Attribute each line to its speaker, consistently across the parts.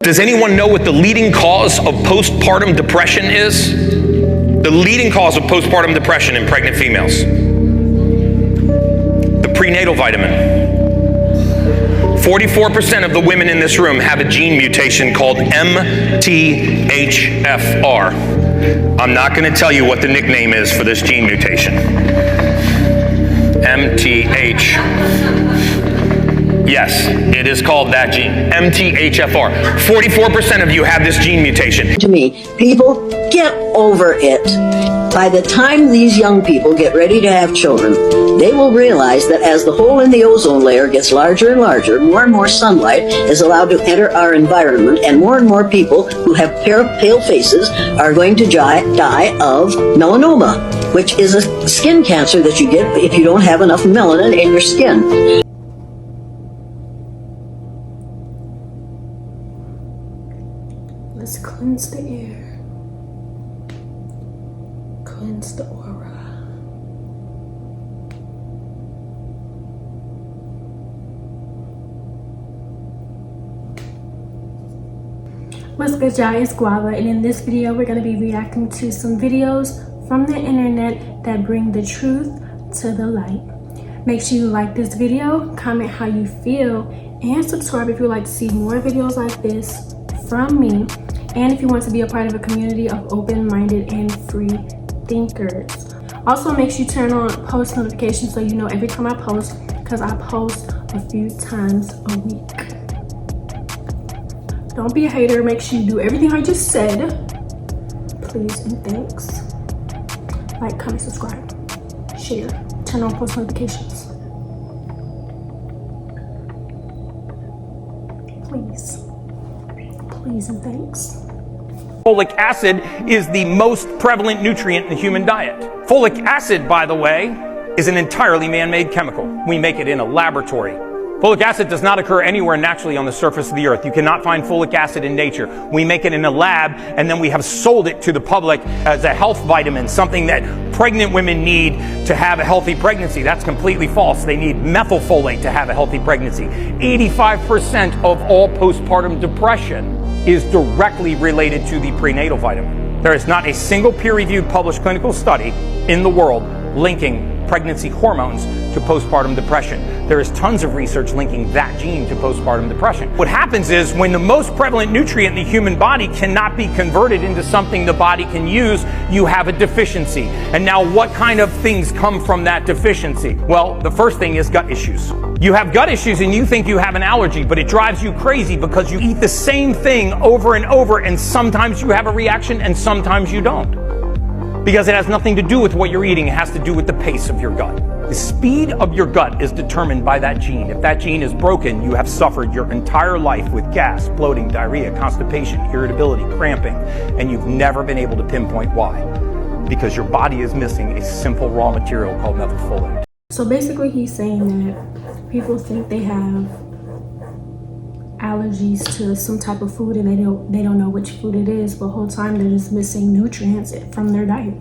Speaker 1: Does anyone know what the leading cause of postpartum depression is? The leading cause of postpartum depression in pregnant females. The prenatal vitamin. 44% of the women in this room have a gene mutation called MTHFR. I'm not going to tell you what the nickname is for this gene mutation. Yes, it is called that gene, MTHFR. 44% of you have this gene mutation.
Speaker 2: To me, people, get over it. By the time these young people get ready to have children, they will realize that as the hole in the ozone layer gets larger and larger, more and more sunlight is allowed to enter our environment, and more people who have pale faces are going to die of melanoma, which is a skin cancer that you get if you don't have enough melanin in your skin.
Speaker 3: Let's cleanse the air, cleanse the aura. What's good, y'all? It's Guavaa, and in this video we're going to be reacting to some videos from the internet that bring the truth to the light. Make sure you like this video, comment how you feel, and subscribe if you'd like to see more videos like this from me. And if you want to be a part of a community of open-minded and free thinkers. Also, make sure you turn on post notifications so you know every time I post, because I post a few times a week. Don't be a hater. Make sure you do everything I just said. Please and thanks. Like, comment, subscribe, share, turn on post notifications. Please and thanks.
Speaker 1: Folic acid is the most prevalent nutrient in the human diet. Folic acid, by the way, is an entirely man-made chemical. We make it in a laboratory. Folic acid does not occur anywhere naturally on the surface of the earth. You cannot find folic acid in nature. We make it in a lab, and then we have sold it to the public as a health vitamin, something that pregnant women need to have a healthy pregnancy. That's completely false. They need methylfolate to have a healthy pregnancy. 85% of all postpartum depression is directly related to the prenatal vitamin. There is not a single peer-reviewed published clinical study in the world linking pregnancy hormones to postpartum depression. There is tons of research linking that gene to postpartum depression. What happens is when the most prevalent nutrient in the human body cannot be converted into something the body can use, you have a deficiency. And now what kind of things come from that deficiency? Well, the first thing is gut issues. You have gut issues and you think you have an allergy, but it drives you crazy because you eat the same thing over and over, and sometimes you have a reaction and sometimes you don't. Because it has nothing to do with what you're eating, it has to do with the pace of your gut. The speed of your gut is determined by that gene. If that gene is broken, you have suffered your entire life with gas, bloating, diarrhea, constipation, irritability, cramping, and you've never been able to pinpoint why. Because your body is missing a simple raw material called methylfolate.
Speaker 3: So basically he's saying that people think they have allergies to some type of food and they don't know which food it is, but the whole time they're just missing nutrients from their diet.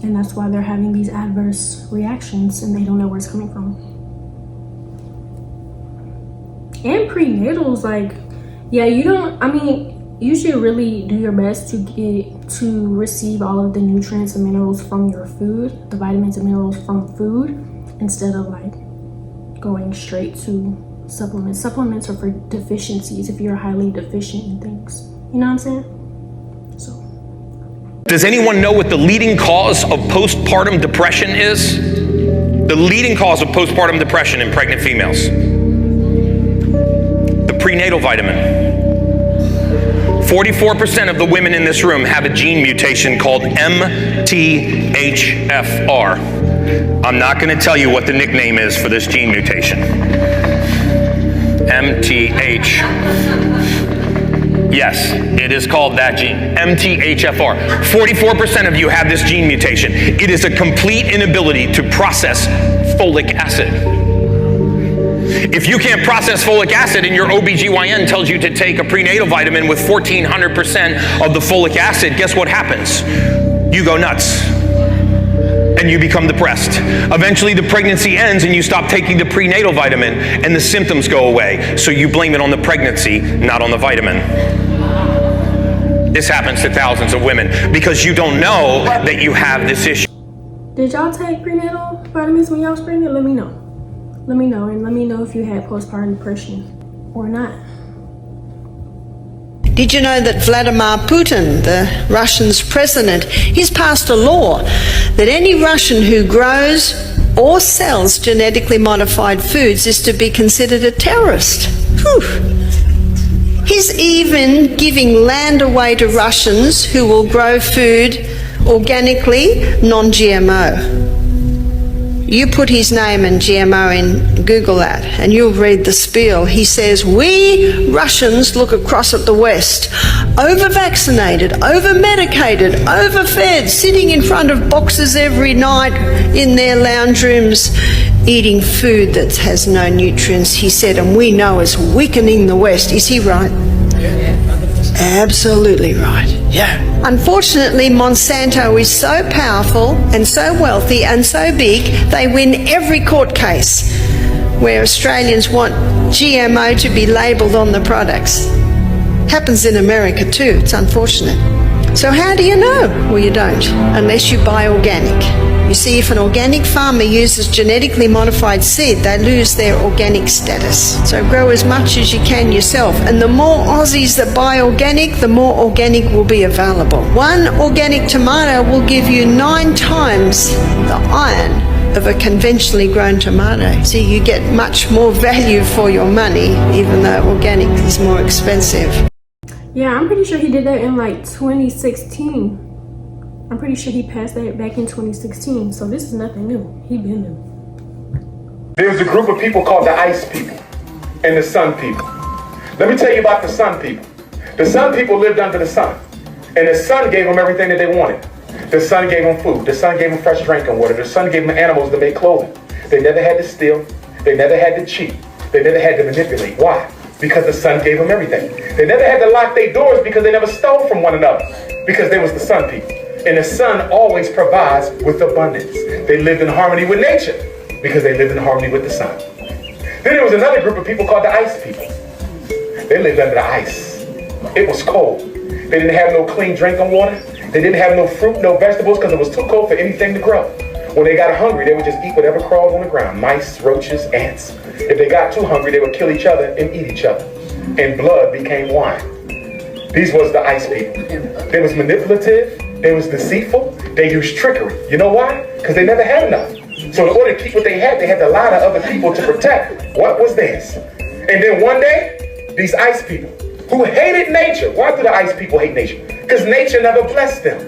Speaker 3: And that's why they're having these adverse reactions and they don't know where it's coming from. And prenatals, like, yeah, you should really do your best to receive all of the nutrients and minerals from your food, the vitamins and minerals from food, instead of like going straight to supplements. Supplements are for deficiencies, if you're highly deficient in things. You know what I'm saying? So.
Speaker 1: Does anyone know what the leading cause of postpartum depression is? The leading cause of postpartum depression in pregnant females. The prenatal vitamin. 44% of the women in this room have a gene mutation called MTHFR. I'm not going to tell you what the nickname is for this gene mutation. Yes, it is called that gene, MTHFR. 44% of you have this gene mutation. It is a complete inability to process folic acid. If you can't process folic acid and your OBGYN tells you to take a prenatal vitamin with 1400% of the folic acid, guess what happens? You go nuts. and you become depressed. Eventually the pregnancy ends and you stop taking the prenatal vitamin and the symptoms go away. So you blame it on the pregnancy, not on the vitamin. This happens to thousands of women because you don't know that you have this issue.
Speaker 3: Did y'all take prenatal vitamins when y'all was pregnant? Let me know. Let me know, and let me know if you had postpartum depression or not.
Speaker 4: Did you know that Vladimir Putin, the Russian's president, he's passed a law that any Russian who grows or sells genetically modified foods is to be considered a terrorist? Whew. He's even giving land away to Russians who will grow food organically, non-GMO. You put his name and GMO in Google that and you'll read the spiel. He says, we Russians look across at the West, over-vaccinated, over-medicated, overfed, sitting in front of boxes every night in their lounge rooms, eating food that has no nutrients, he said, and we know it's weakening the West. Is he right? Absolutely right. Yeah. Unfortunately, Monsanto is so powerful and so wealthy and so big, they win every court case where Australians want GMO to be labelled on the products. Happens in America too. It's unfortunate. So how do you know? Well, you don't, unless you buy organic. You see, if an organic farmer uses genetically modified seed, they lose their organic status. So grow as much as you can yourself. And the more Aussies that buy organic, the more organic will be available. One organic tomato will give you 9 times the iron of a conventionally grown tomato. So you get much more value for your money, even though organic is more expensive.
Speaker 3: Yeah, I'm pretty sure he did that in like 2016. I'm pretty sure he passed that back in 2016, so this is nothing new. He been new.
Speaker 5: There's a group of people called the ice people and the sun people. Let me tell you about the sun people. The sun people lived under the sun, and the sun gave them everything that they wanted. The sun gave them food. The sun gave them fresh drinking water. The sun gave them animals to make clothing. They never had to steal. They never had to cheat. They never had to manipulate. Why? Because the sun gave them everything. They never had to lock their doors because they never stole from one another, because they was the sun people. And the sun always provides with abundance. They lived in harmony with nature because they lived in harmony with the sun. Then there was another group of people called the ice people. They lived under the ice. It was cold. They didn't have no clean drinking water. They didn't have no fruit, no vegetables, because it was too cold for anything to grow. When they got hungry, they would just eat whatever crawled on the ground. Mice, roaches, ants. If they got too hungry, they would kill each other and eat each other. And blood became wine. These was the ice people. They was manipulative. They was deceitful. They used trickery. You know why? Because they never had enough. So in order to keep what they had to lie to other people to protect what was theirs. And then one day, these ice people who hated nature. Why do the ice people hate nature? Because nature never blessed them.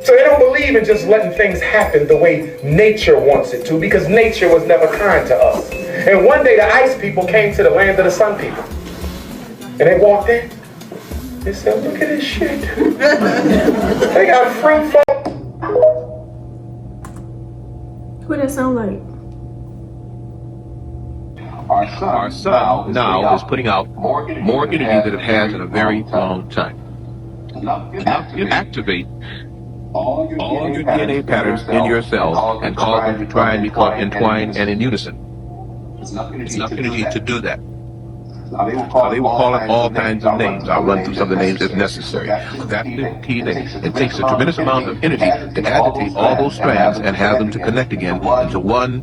Speaker 5: So they don't believe in just letting things happen the way nature wants it to, because nature was never kind to us. And one day the ice people came to the land of the sun people. And they walked in. They said, look at this shit. They got free folk.
Speaker 3: What that sound like?
Speaker 6: Our sun now is putting out more energy than it has in a very long time. Enough to activate all your DNA patterns in your cells and cause them to try and become entwined and in unison. It's enough energy to do that. Now, they will call it all kinds of names. I'll run through some of the names if necessary. But that's the key thing. It takes a tremendous amount of energy to agitate all those strands and have them to connect again into one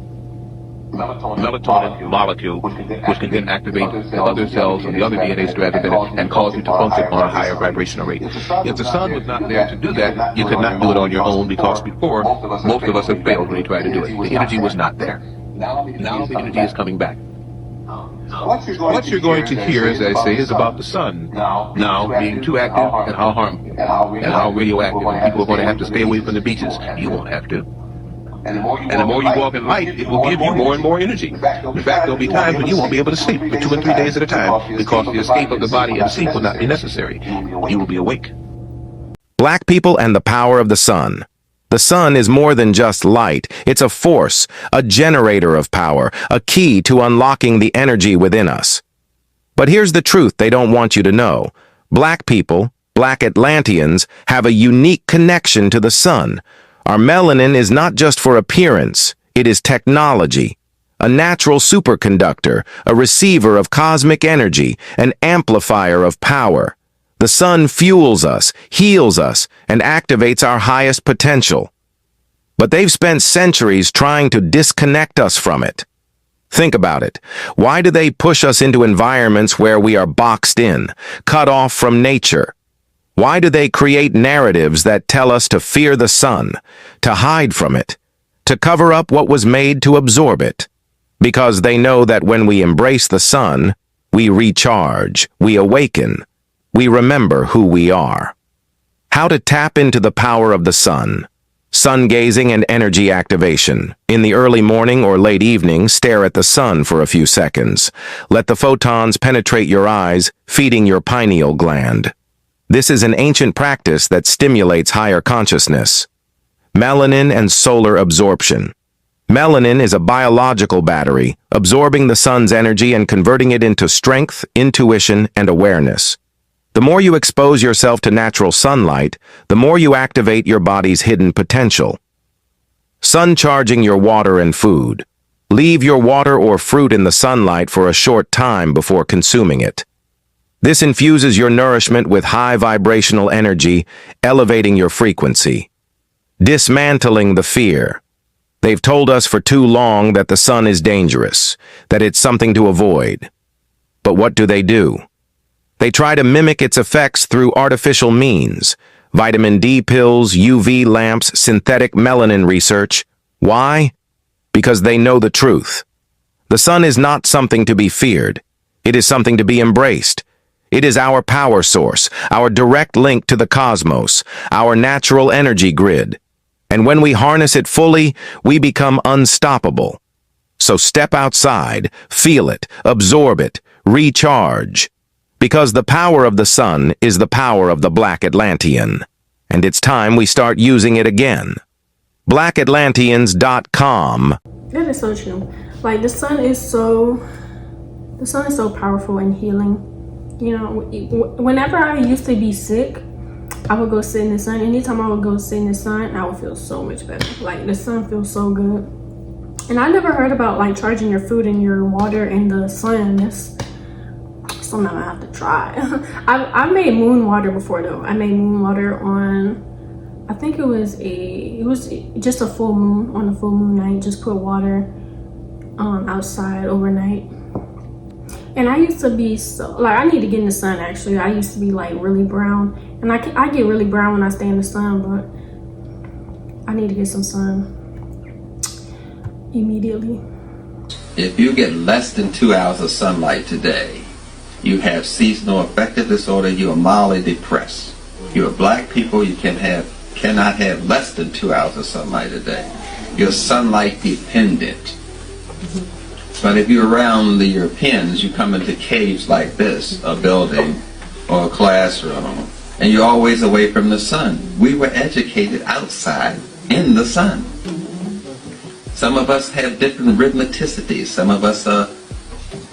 Speaker 6: melatonin molecule, which can then activate the other cells of the other DNA strands in it and cause you to function on a higher vibrational rate. If the sun was not there to do that, you could not do it on your own, because before, most of us have failed when we tried to do it. The energy was not there. Now the energy is coming back. What you're going to hear, as I say, is about the sun now being too active and how harmful and how radioactive. And people are going to have to stay away from the beaches. You won't have to. And the more you walk in light, it will give you more and more energy. In fact, there'll be times when you won't be able to sleep for 2 and 3 days at a time, because the escape of the body and sleep will not be necessary. You will be awake.
Speaker 7: Black people and the power of the sun. The sun is more than just light. It's a force, a generator of power, a key to unlocking the energy within us. But here's the truth they don't want you to know. Black people, Black Atlanteans, have a unique connection to the sun. Our melanin is not just for appearance, it is technology, a natural superconductor, a receiver of cosmic energy, an amplifier of power. The sun fuels us, heals us, and activates our highest potential. But they've spent centuries trying to disconnect us from it. Think about it. Why do they push us into environments where we are boxed in, cut off from nature? Why do they create narratives that tell us to fear the sun, to hide from it, to cover up what was made to absorb it? Because they know that when we embrace the sun, we recharge, we awaken, we remember who we are. How to tap into the power of the sun. Sun gazing and energy activation. In the early morning or late evening, stare at the sun for a few seconds. Let the photons penetrate your eyes, feeding your pineal gland. This is an ancient practice that stimulates higher consciousness. Melanin and solar absorption. Melanin is a biological battery, absorbing the sun's energy and converting it into strength, intuition, and awareness. The more you expose yourself to natural sunlight, the more you activate your body's hidden potential. Sun charging your water and food. Leave your water or fruit in the sunlight for a short time before consuming it. This infuses your nourishment with high vibrational energy, elevating your frequency. Dismantling the fear. They've told us for too long that the sun is dangerous, that it's something to avoid. But what do? They try to mimic its effects through artificial means. Vitamin D pills, UV lamps, synthetic melanin research. Why? Because they know the truth. The sun is not something to be feared. It is something to be embraced. It is our power source, our direct link to the cosmos, our natural energy grid. And when we harness it fully, we become unstoppable. So step outside, feel it, absorb it, recharge. Because the power of the sun is the power of the Black Atlantean. And it's time we start using it again. BlackAtlanteans.com.
Speaker 3: That is so true. Like the sun is so powerful and healing. You know, whenever I used to be sick, I would go sit in the sun. Anytime I would go sit in the sun, I would feel so much better. Like the sun feels so good. And I never heard about like charging your food and your water in the sun. That's something I have to try. I made moon water before though. I made moon water on, I think it was just a full moon, on a full moon night. Just put water outside overnight. And I used to be so, like, I need to get in the sun actually. I used to be like really brown, and I get really brown when I stay in the sun, but I need to get some sun immediately.
Speaker 8: If you get less than 2 hours of sunlight today, you have seasonal affective disorder, you are mildly depressed. You are black people, you cannot have less than 2 hours of sunlight a day. You're sunlight dependent. But if you're around the Europeans, you come into caves like this, a building or a classroom, and you're always away from the sun. We were educated outside in the sun. Some of us have different rhythmicities. Some of us are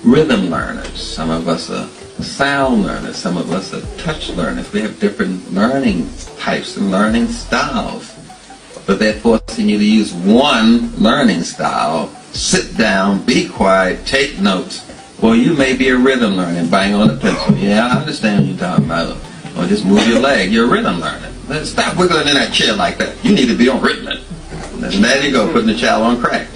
Speaker 8: rhythm learners. Some of us are sound learners. Some of us are touch learners. We have different learning types and learning styles. But they're forcing you to use one learning style. Sit down, be quiet, take notes. Well, you may be a rhythm learner, bang on the pencil. Yeah, I understand what you're talking about. Or just move your leg. You're a rhythm learner. Stop wiggling in that chair like that. You need to be on Ritalin. And there you go, putting the child on crack.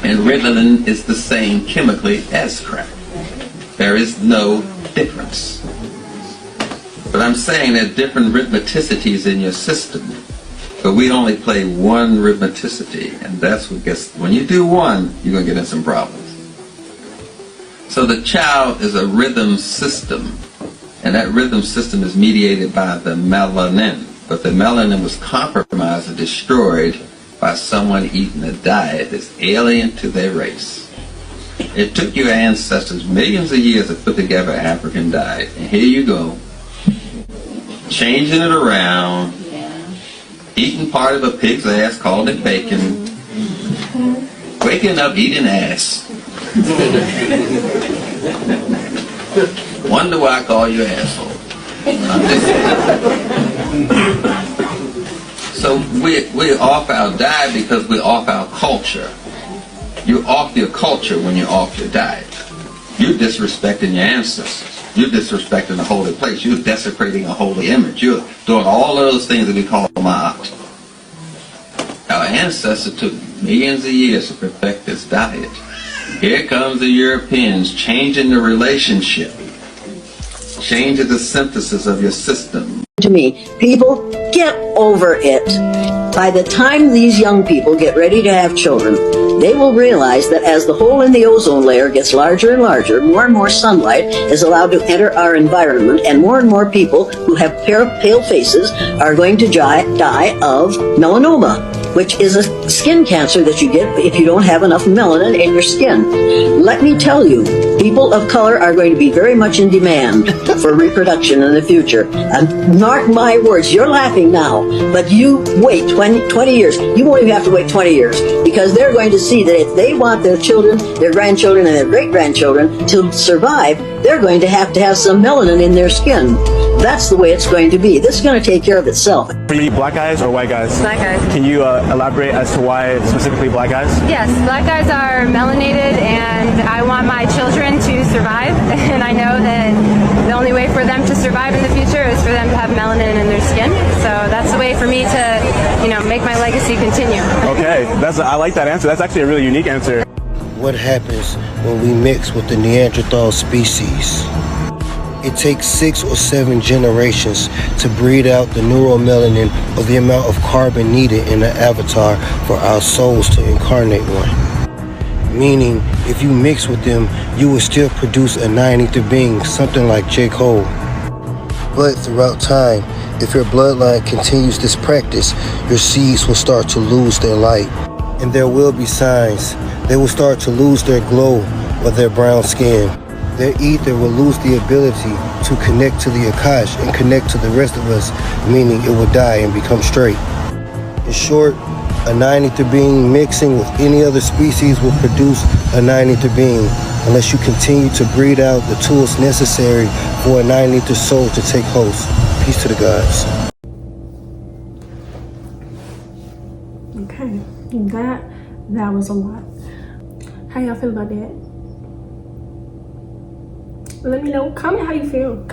Speaker 8: And Ritalin is the same chemically as crack. There is no difference. But I'm saying there are different rhythmicities in your system. But we only play one rhythmicity, and that's what gets, when you do one, you're going to get in some problems. So the child is a rhythm system, and that rhythm system is mediated by the melanin. But the melanin was compromised and destroyed by someone eating a diet that's alien to their race. It took your ancestors millions of years to put together an African diet, and here you go, changing it around, eating part of a pig's ass, called it bacon, waking up eating ass. Wonder why I call you asshole. So we're off our diet because we're off our culture. You're off your culture when you're off your diet. You're disrespecting your ancestors. You're disrespecting the holy place. You're desecrating a holy image. You're doing all those things that we call ma'at. Our ancestors took millions of years to perfect this diet. Here comes the Europeans changing the relationship, changing the synthesis of your system.
Speaker 2: To me, people, get over it. By the time these young people get ready to have children, they will realize that as the hole in the ozone layer gets larger and larger, more and more sunlight is allowed to enter our environment, and more people who have pale faces are going to die of melanoma, which is a skin cancer that you get if you don't have enough melanin in your skin. Let me tell you, people of color are going to be very much in demand for reproduction in the future. And mark my words, you're laughing now, but you wait 20 years. You won't even have to wait 20 years, because they're going to see that if they want their children, their grandchildren, and their great-grandchildren to survive, they're going to have some melanin in their skin. That's the way it's going to be. This is going to take care of itself.
Speaker 9: Are you black guys or white guys?
Speaker 10: Black guys.
Speaker 9: Can you elaborate as to why specifically black guys?
Speaker 10: Yes, black guys are melanated, and I want my children to survive, and I know that the only way for them to survive in the future is for them to have melanin in their skin. So that's the way for me to, make my legacy continue.
Speaker 9: Okay, I like that answer. That's actually a really unique answer.
Speaker 11: What happens when we mix with the Neanderthal species? It takes 6 or 7 generations to breed out the neuromelanin, or the amount of carbon needed in the avatar for our souls to incarnate one. Meaning, if you mix with them, you will still produce a 9-ether being, something like J. Cole. But throughout time, if your bloodline continues this practice, your seeds will start to lose their light. And there will be signs. They will start to lose their glow or their brown skin. Their ether will lose the ability to connect to the Akash and connect to the rest of us, meaning it will die and become straight. In short, a 9-ether being mixing with any other species will produce a 9-ether being, unless you continue to breed out the tools necessary for a 9-ether soul to take host. Peace to the gods.
Speaker 3: Okay, that was a lot. How y'all feel about that? Let me know. Comment how you feel.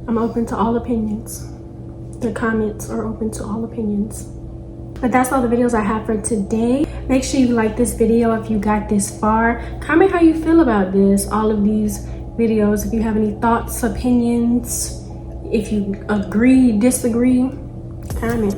Speaker 3: I'm open to all opinions. The comments are open to all opinions. But that's all the videos I have for today. Make sure you like this video if you got this far. Comment how you feel about this, all of these videos. If you have any thoughts, opinions, if you agree, disagree, comment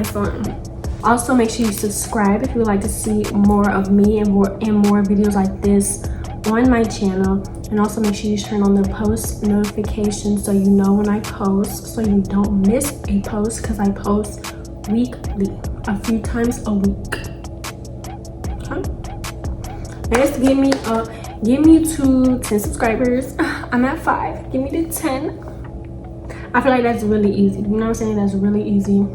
Speaker 3: something. Also, make sure you subscribe if you would like to see more of me and more videos like this on my channel. And also make sure you turn on the post notifications so you know when I post, so you don't miss a post, because I post weekly, a few times a week. Okay? Let's give me to 10 subscribers. I'm at 5. Give me to 10. I feel like that's really easy. You know what I'm saying? That's really easy.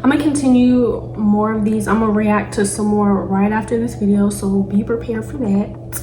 Speaker 3: I'm gonna continue more of these. I'm gonna react to some more right after this video, so be prepared for that.